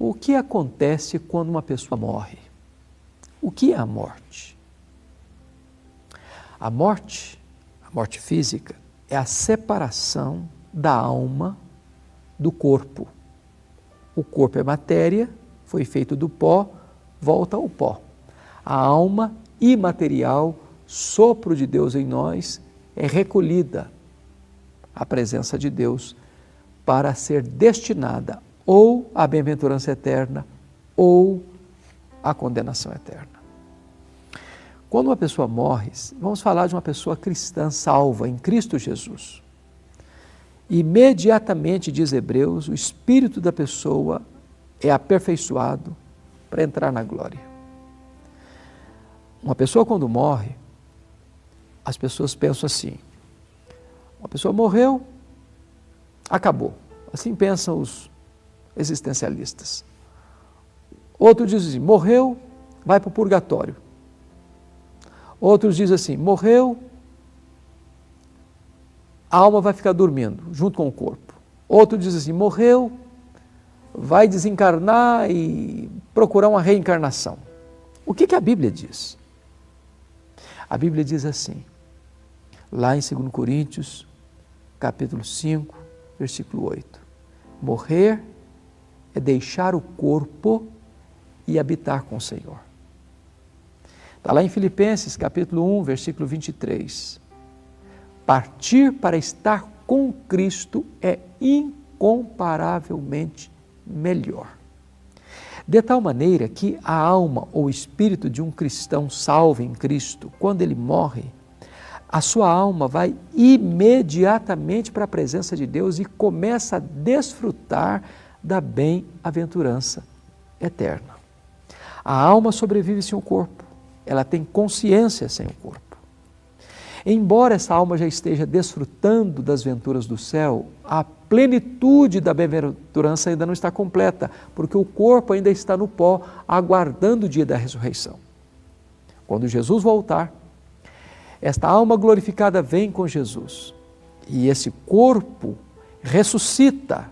O que acontece quando uma pessoa morre? O que é a morte? A morte física, é a separação da alma do corpo. O corpo é matéria, foi feito do pó, volta ao pó. A alma imaterial, sopro de Deus em nós, é recolhida à presença de Deus para ser destinada ou à bem-aventurança eterna ou à condenação eterna. Quando uma pessoa morre, vamos falar de uma pessoa cristã salva em Cristo Jesus. Imediatamente, diz Hebreus, o espírito da pessoa é aperfeiçoado para entrar na glória. Uma pessoa quando morre, as pessoas pensam assim, uma pessoa morreu, acabou. Assim pensam os existencialistas. Outro diz assim, morreu, vai para o purgatório. Outros dizem assim, morreu, a alma vai ficar dormindo junto com o corpo. Outro diz assim, morreu, vai desencarnar e procurar uma reencarnação. O que a Bíblia diz? A Bíblia diz assim, lá em 2 Coríntios, capítulo 5, versículo 8. Morrer é deixar o corpo e habitar com o Senhor. Está lá em Filipenses, capítulo 1, versículo 23. Partir para estar com Cristo é incomparavelmente melhor. De tal maneira que a alma ou espírito de um cristão salvo em Cristo, quando ele morre, a sua alma vai imediatamente para a presença de Deus e começa a desfrutar da bem-aventurança eterna. A alma sobrevive sem o corpo, ela tem consciência sem o corpo. Embora essa alma já esteja desfrutando das venturas do céu, a plenitude da bem-aventurança ainda não está completa, porque o corpo ainda está no pó, aguardando o dia da ressurreição. Quando Jesus voltar, esta alma glorificada vem com Jesus e esse corpo ressuscita,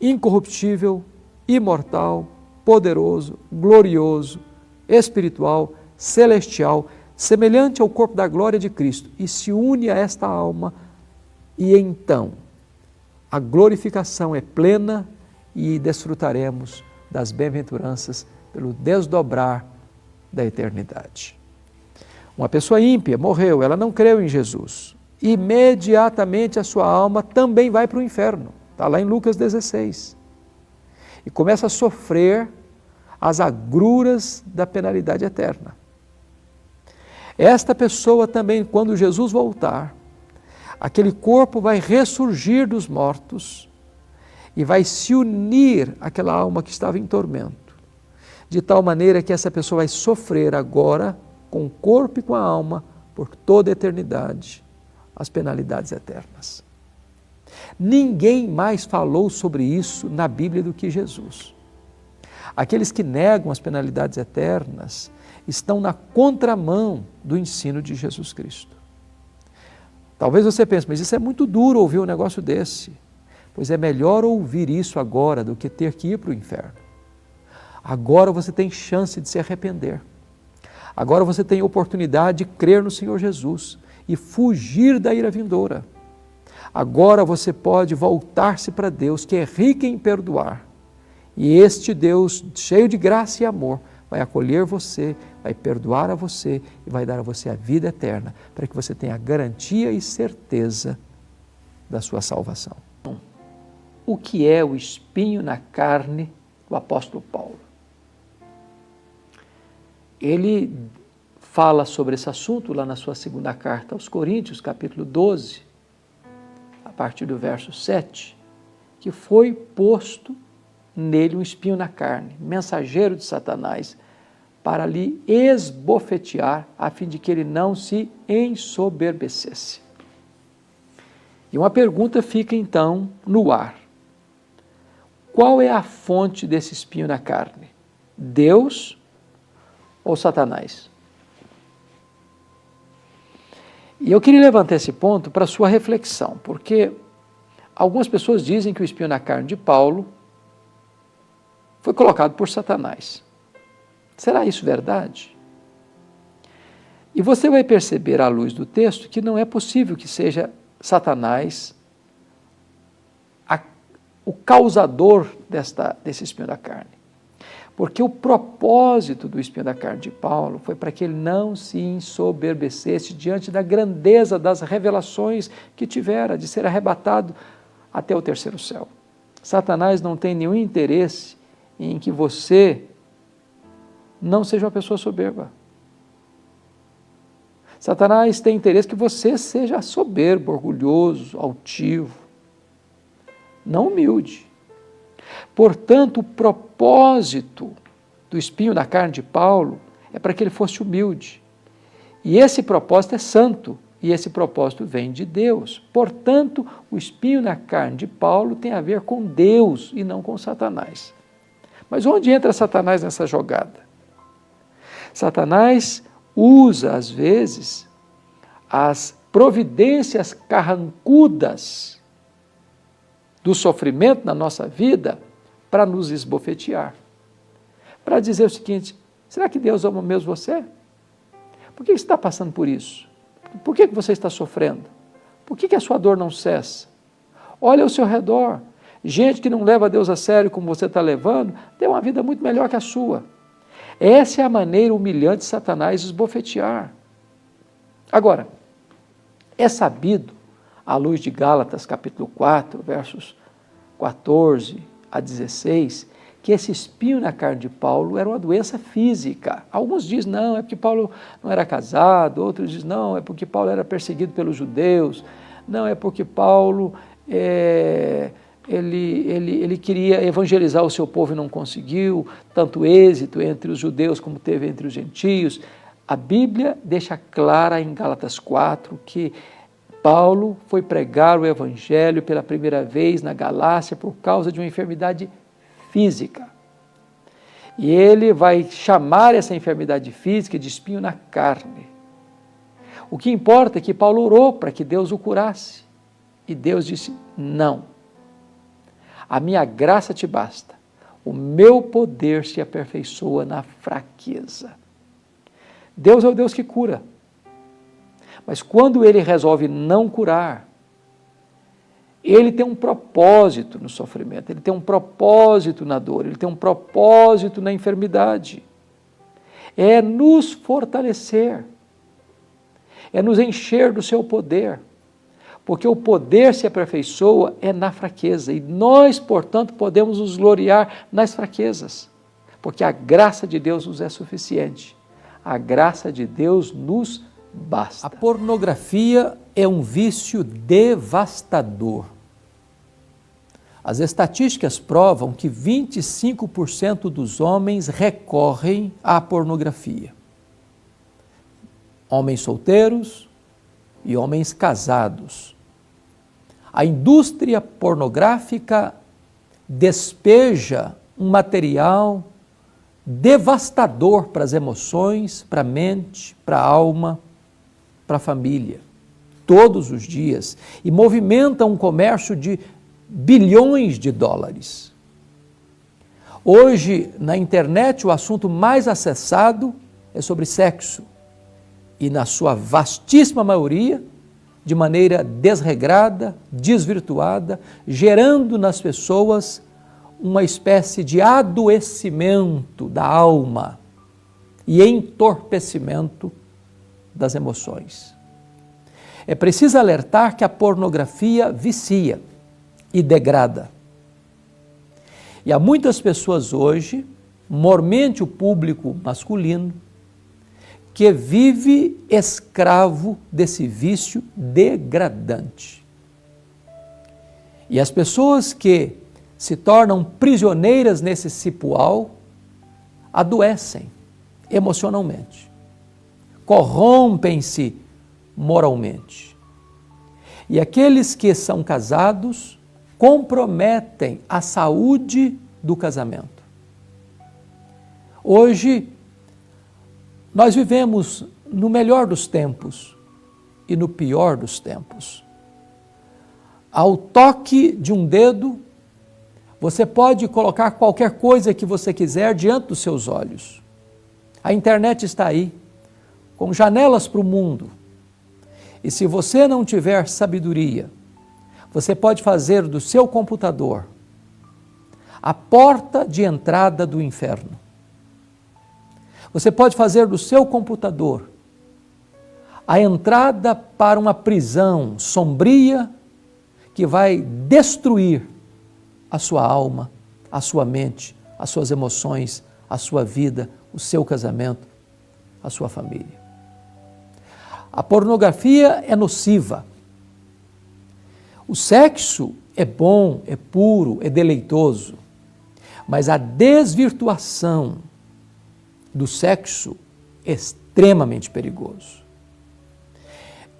incorruptível, imortal, poderoso, glorioso, espiritual, celestial, semelhante ao corpo da glória de Cristo, e se une a esta alma, e então a glorificação é plena e desfrutaremos das bem-aventuranças pelo desdobrar da eternidade. Uma pessoa ímpia morreu, ela não creu em Jesus. Imediatamente a sua alma também vai para o inferno. Está lá em Lucas 16. E começa a sofrer as agruras da penalidade eterna. Esta pessoa também, quando Jesus voltar, aquele corpo vai ressurgir dos mortos e vai se unir àquela alma que estava em tormento, de tal maneira que essa pessoa vai sofrer agora, com o corpo e com a alma, por toda a eternidade, as penalidades eternas. Ninguém mais falou sobre isso na Bíblia do que Jesus. Aqueles que negam as penalidades eternas estão na contramão do ensino de Jesus Cristo. Talvez você pense, mas isso é muito duro ouvir um negócio desse. Pois é melhor ouvir isso agora do que ter que ir para o inferno. Agora você tem chance de se arrepender. Agora você tem oportunidade de crer no Senhor Jesus e fugir da ira vindoura. Agora você pode voltar-se para Deus, que é rico em perdoar. E este Deus, cheio de graça e amor, vai acolher você, vai perdoar a você e vai dar a você a vida eterna, para que você tenha a garantia e certeza da sua salvação. O que é o espinho na carne do apóstolo Paulo? Ele fala sobre esse assunto lá na sua segunda carta aos Coríntios, capítulo 12, a partir do verso 7, que foi posto nele um espinho na carne, mensageiro de Satanás, para lhe esbofetear, a fim de que ele não se ensoberbecesse. E uma pergunta fica então no ar. Qual é a fonte desse espinho na carne? Deus ou Satanás? E eu queria levantar esse ponto para sua reflexão, porque algumas pessoas dizem que o espinho na carne de Paulo foi colocado por Satanás. Será isso verdade? E você vai perceber à luz do texto que não é possível que seja Satanás o causador desse espinho da carne. Porque o propósito do espinho da carne de Paulo foi para que ele não se ensoberbecesse diante da grandeza das revelações que tivera de ser arrebatado até o terceiro céu. Satanás não tem nenhum interesse em que você não seja uma pessoa soberba. Satanás tem interesse que você seja soberbo, orgulhoso, altivo, não humilde. Portanto, o propósito do espinho da carne de Paulo é para que ele fosse humilde. E esse propósito é santo, e esse propósito vem de Deus. Portanto, o espinho na carne de Paulo tem a ver com Deus e não com Satanás. Mas onde entra Satanás nessa jogada? Satanás usa, às vezes, as providências carrancudas do sofrimento na nossa vida para nos esbofetear. Para dizer o seguinte: será que Deus ama mesmo você? Por que você está passando por isso? Por que você está sofrendo? Por que a sua dor não cessa? Olha ao seu redor. Gente que não leva Deus a sério como você está levando, tem uma vida muito melhor que a sua. Essa é a maneira humilhante de Satanás esbofetear. Agora, é sabido, à luz de Gálatas capítulo 4, versos 14 a 16, que esse espinho na carne de Paulo era uma doença física. Alguns dizem, não, é porque Paulo não era casado, outros dizem, não, é porque Paulo era perseguido pelos judeus, não, é porque Paulo ele queria evangelizar o seu povo e não conseguiu, tanto êxito entre os judeus como teve entre os gentios. A Bíblia deixa clara em Gálatas 4 que Paulo foi pregar o evangelho pela primeira vez na Galácia por causa de uma enfermidade física. E ele vai chamar essa enfermidade física de espinho na carne. O que importa é que Paulo orou para que Deus o curasse. E Deus disse, não. A minha graça te basta. O meu poder se aperfeiçoa na fraqueza. Deus é o Deus que cura. Mas quando ele resolve não curar, ele tem um propósito no sofrimento, ele tem um propósito na dor, ele tem um propósito na enfermidade. É nos fortalecer, é nos encher do seu poder, porque o poder se aperfeiçoa é na fraqueza, e nós, portanto, podemos nos gloriar nas fraquezas, porque a graça de Deus nos é suficiente, a graça de Deus nos basta. A pornografia é um vício devastador. As estatísticas provam que 25% dos homens recorrem à pornografia. Homens solteiros e homens casados. A indústria pornográfica despeja um material devastador para as emoções, para a mente, para a alma, para a família, todos os dias, e movimenta um comércio de bilhões de dólares. Hoje, na internet, o assunto mais acessado é sobre sexo, e na sua vastíssima maioria, de maneira desregrada, desvirtuada, gerando nas pessoas uma espécie de adoecimento da alma e entorpecimento das emoções. É preciso alertar que a pornografia vicia e degrada. E há muitas pessoas hoje, mormente o público masculino, que vive escravo desse vício degradante. E as pessoas que se tornam prisioneiras nesse cipoal adoecem emocionalmente, corrompem-se moralmente. E aqueles que são casados comprometem a saúde do casamento. Hoje, nós vivemos no melhor dos tempos e no pior dos tempos. Ao toque de um dedo, Você pode colocar qualquer coisa que você quiser diante dos seus olhos. A internet está aí, com janelas para o mundo. E se você não tiver sabedoria, você pode fazer do seu computador a porta de entrada do inferno. Você pode fazer do seu computador a entrada para uma prisão sombria que vai destruir a sua alma, a sua mente, as suas emoções, a sua vida, o seu casamento, a sua família. A pornografia é nociva. O sexo é bom, é puro, é deleitoso, mas a desvirtuação do sexo é extremamente perigoso.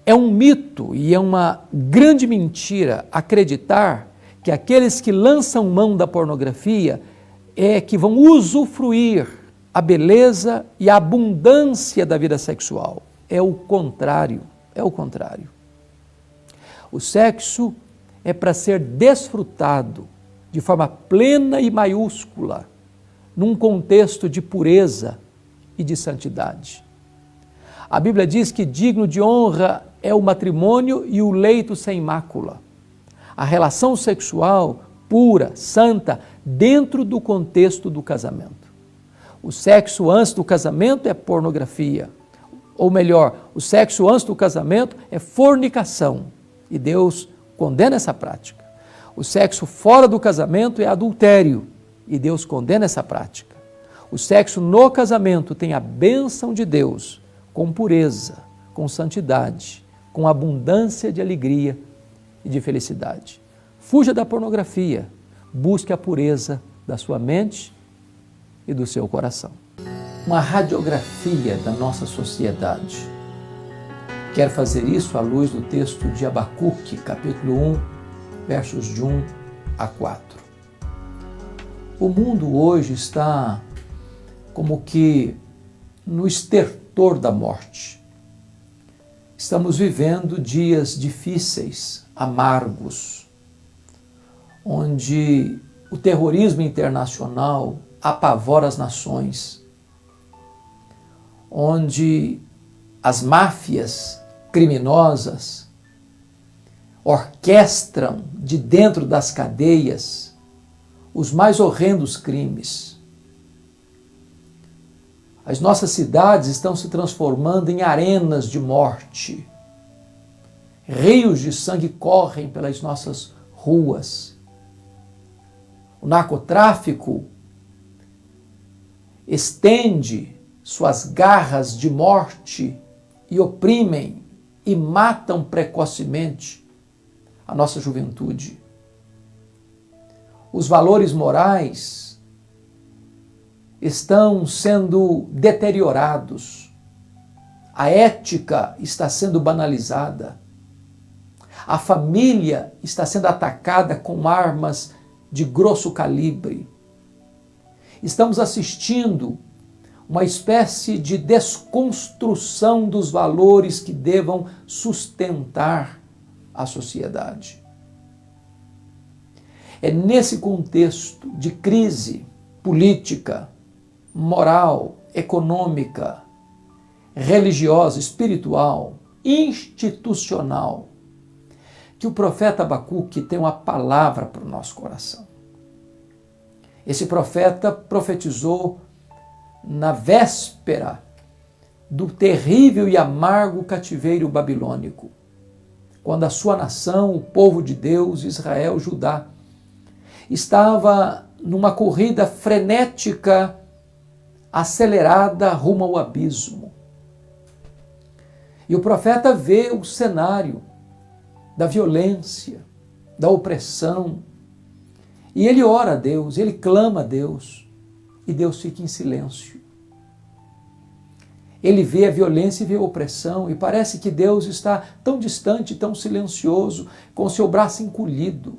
É um mito e é uma grande mentira acreditar que aqueles que lançam mão da pornografia é que vão usufruir a beleza e a abundância da vida sexual. É o contrário, é o contrário. O sexo é para ser desfrutado de forma plena e maiúscula, num contexto de pureza e de santidade. A Bíblia diz que digno de honra é o matrimônio e o leito sem mácula. A relação sexual pura, santa, dentro do contexto do casamento. O sexo antes do casamento é pornografia. Ou melhor, o sexo antes do casamento é fornicação. E Deus condena essa prática. O sexo fora do casamento é adultério. E Deus condena essa prática. O sexo no casamento tem a bênção de Deus, com pureza, com santidade, com abundância de alegria e de felicidade. Fuja da pornografia, busque a pureza da sua mente e do seu coração. Uma radiografia da nossa sociedade. Quero fazer isso à luz do texto de Abacuque, capítulo 1, versos de 1 a 4. O mundo hoje está como que no estertor da morte. Estamos vivendo dias difíceis, amargos, onde o terrorismo internacional apavora as nações, onde as máfias criminosas orquestram de dentro das cadeias os mais horrendos crimes. As nossas cidades estão se transformando em arenas de morte. Rios de sangue correm pelas nossas ruas. O narcotráfico estende suas garras de morte e oprimem e matam precocemente a nossa juventude. Os valores morais estão sendo deteriorados. A ética está sendo banalizada. A família está sendo atacada com armas de grosso calibre. Estamos assistindo uma espécie de desconstrução dos valores que devam sustentar a sociedade. É nesse contexto de crise política, moral, econômica, religiosa, espiritual, institucional, que o profeta Abacuque tem uma palavra para o nosso coração. Esse profeta profetizou na véspera do terrível e amargo cativeiro babilônico, quando a sua nação, o povo de Deus, Israel, Judá, estava numa corrida frenética, acelerada rumo ao abismo. E o profeta vê o cenário da violência, da opressão, e ele ora a Deus, ele clama a Deus, e Deus fica em silêncio. Ele vê a violência e vê a opressão, e parece que Deus está tão distante, tão silencioso, com o seu braço encolhido.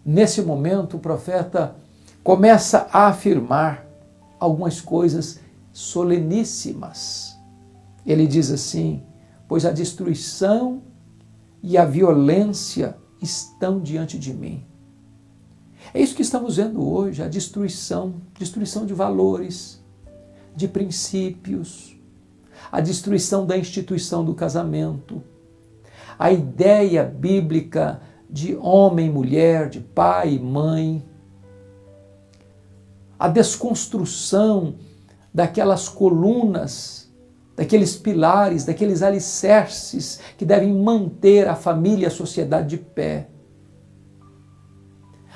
Nesse momento, o profeta começa a afirmar algumas coisas soleníssimas. Ele diz assim: pois a destruição e a violência estão diante de mim. É isso que estamos vendo hoje, a destruição de valores, de princípios, a destruição da instituição do casamento, a ideia bíblica de homem e mulher, de pai e mãe, a desconstrução daquelas colunas, daqueles pilares, daqueles alicerces que devem manter a família e a sociedade de pé.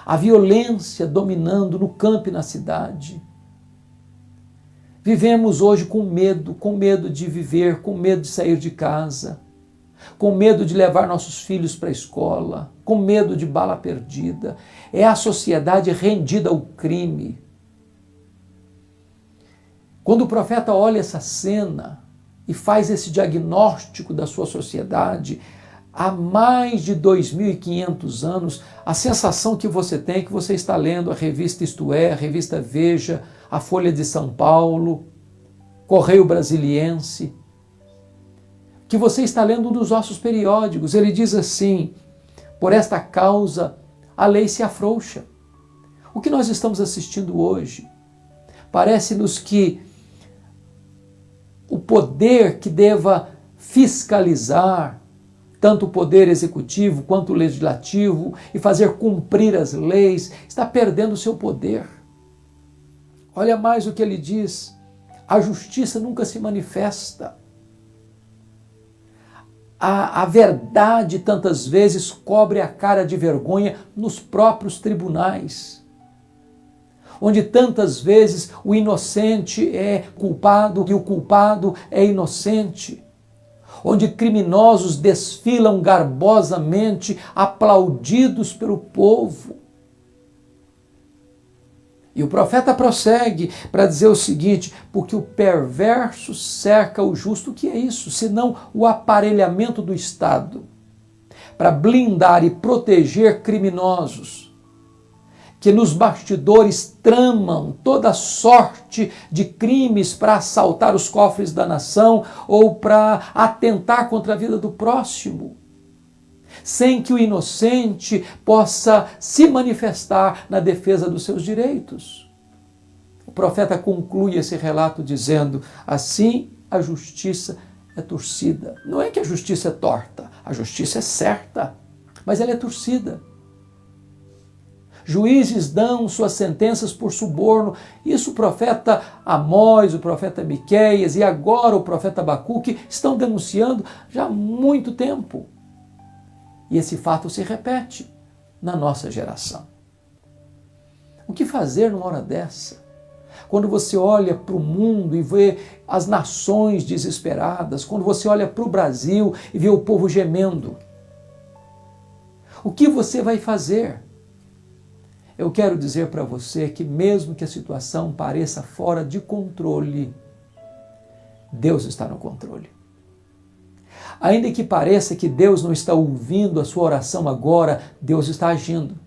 A violência dominando no campo e na cidade. Vivemos hoje com medo de viver, com medo de sair de casa, com medo de levar nossos filhos para a escola, com medo de bala perdida. É a sociedade rendida ao crime. Quando o profeta olha essa cena e faz esse diagnóstico da sua sociedade, há mais de 2.500 anos, a sensação que você tem é que você está lendo a revista Isto É, a revista Veja, a Folha de São Paulo, Correio Brasiliense, que você está lendo um dos nossos periódicos. Ele diz assim: por esta causa a lei se afrouxa. O que nós estamos assistindo hoje? Parece-nos que o poder que deva fiscalizar, tanto o poder executivo quanto o legislativo, e fazer cumprir as leis, está perdendo o seu poder. Olha mais o que ele diz: a justiça nunca se manifesta. A verdade tantas vezes cobre a cara de vergonha nos próprios tribunais, onde tantas vezes o inocente é culpado e o culpado é inocente, onde criminosos desfilam garbosamente, aplaudidos pelo povo. E o profeta prossegue para dizer o seguinte: porque o perverso cerca o justo. O que é isso? Senão o aparelhamento do Estado para blindar e proteger criminosos que nos bastidores tramam toda sorte de crimes para assaltar os cofres da nação ou para atentar contra a vida do próximo, sem que o inocente possa se manifestar na defesa dos seus direitos. O profeta conclui esse relato dizendo: assim a justiça é torcida. Não é que a justiça é torta, a justiça é certa, mas ela é torcida. Juízes dão suas sentenças por suborno. Isso o profeta Amós, o profeta Miqueias e agora o profeta Abacuque estão denunciando já há muito tempo. E esse fato se repete na nossa geração. O que fazer numa hora dessa? Quando você olha para o mundo e vê as nações desesperadas, quando você olha para o Brasil e vê o povo gemendo, o que você vai fazer? Eu quero dizer para você que mesmo que a situação pareça fora de controle, Deus está no controle. Ainda que pareça que Deus não está ouvindo a sua oração agora, Deus está agindo.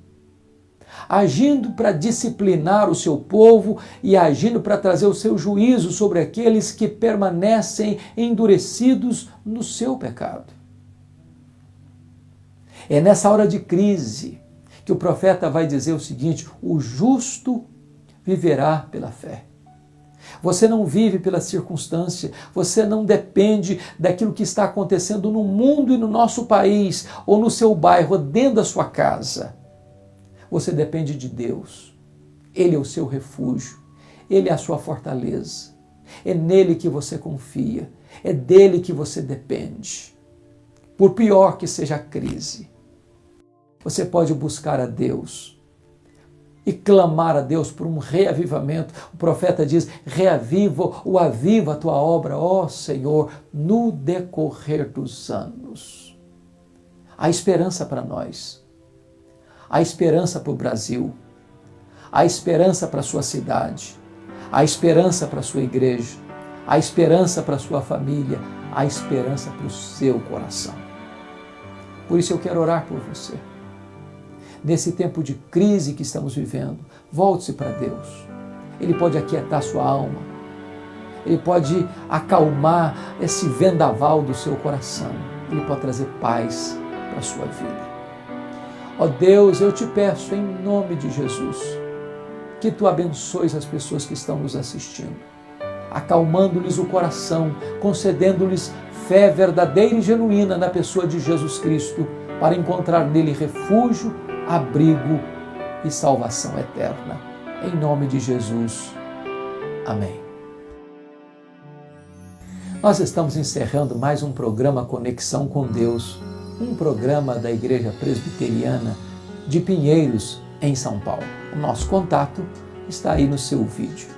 Agindo para disciplinar o seu povo e agindo para trazer o seu juízo sobre aqueles que permanecem endurecidos no seu pecado. É nessa hora de crise que o profeta vai dizer o seguinte: o justo viverá pela fé. Você não vive pela circunstância, você não depende daquilo que está acontecendo no mundo e no nosso país, ou no seu bairro, ou dentro da sua casa. Você depende de Deus. Ele é o seu refúgio, Ele é a sua fortaleza. É nele que você confia, é dele que você depende. Por pior que seja a crise, você pode buscar a Deus e clamar a Deus por um reavivamento. O profeta diz: reaviva ou aviva a tua obra, ó Senhor, no decorrer dos anos. Há esperança para nós, há esperança para o Brasil, há esperança para a sua cidade, há esperança para a sua igreja, há esperança para a sua família, há esperança para o seu coração. Por isso eu quero orar por você. Nesse tempo de crise que estamos vivendo, volte-se para Deus. Ele pode aquietar sua alma. Ele pode acalmar esse vendaval do seu coração. Ele pode trazer paz para a sua vida. Ó Deus, eu te peço em nome de Jesus, que tu abençoes as pessoas que estão nos assistindo, acalmando-lhes o coração, concedendo-lhes fé verdadeira e genuína na pessoa de Jesus Cristo, para encontrar nele refúgio, abrigo e salvação eterna. Em nome de Jesus. Amém. Nós estamos encerrando mais um programa Conexão com Deus, um programa da Igreja Presbiteriana de Pinheiros, em São Paulo. O nosso contato está aí no seu vídeo.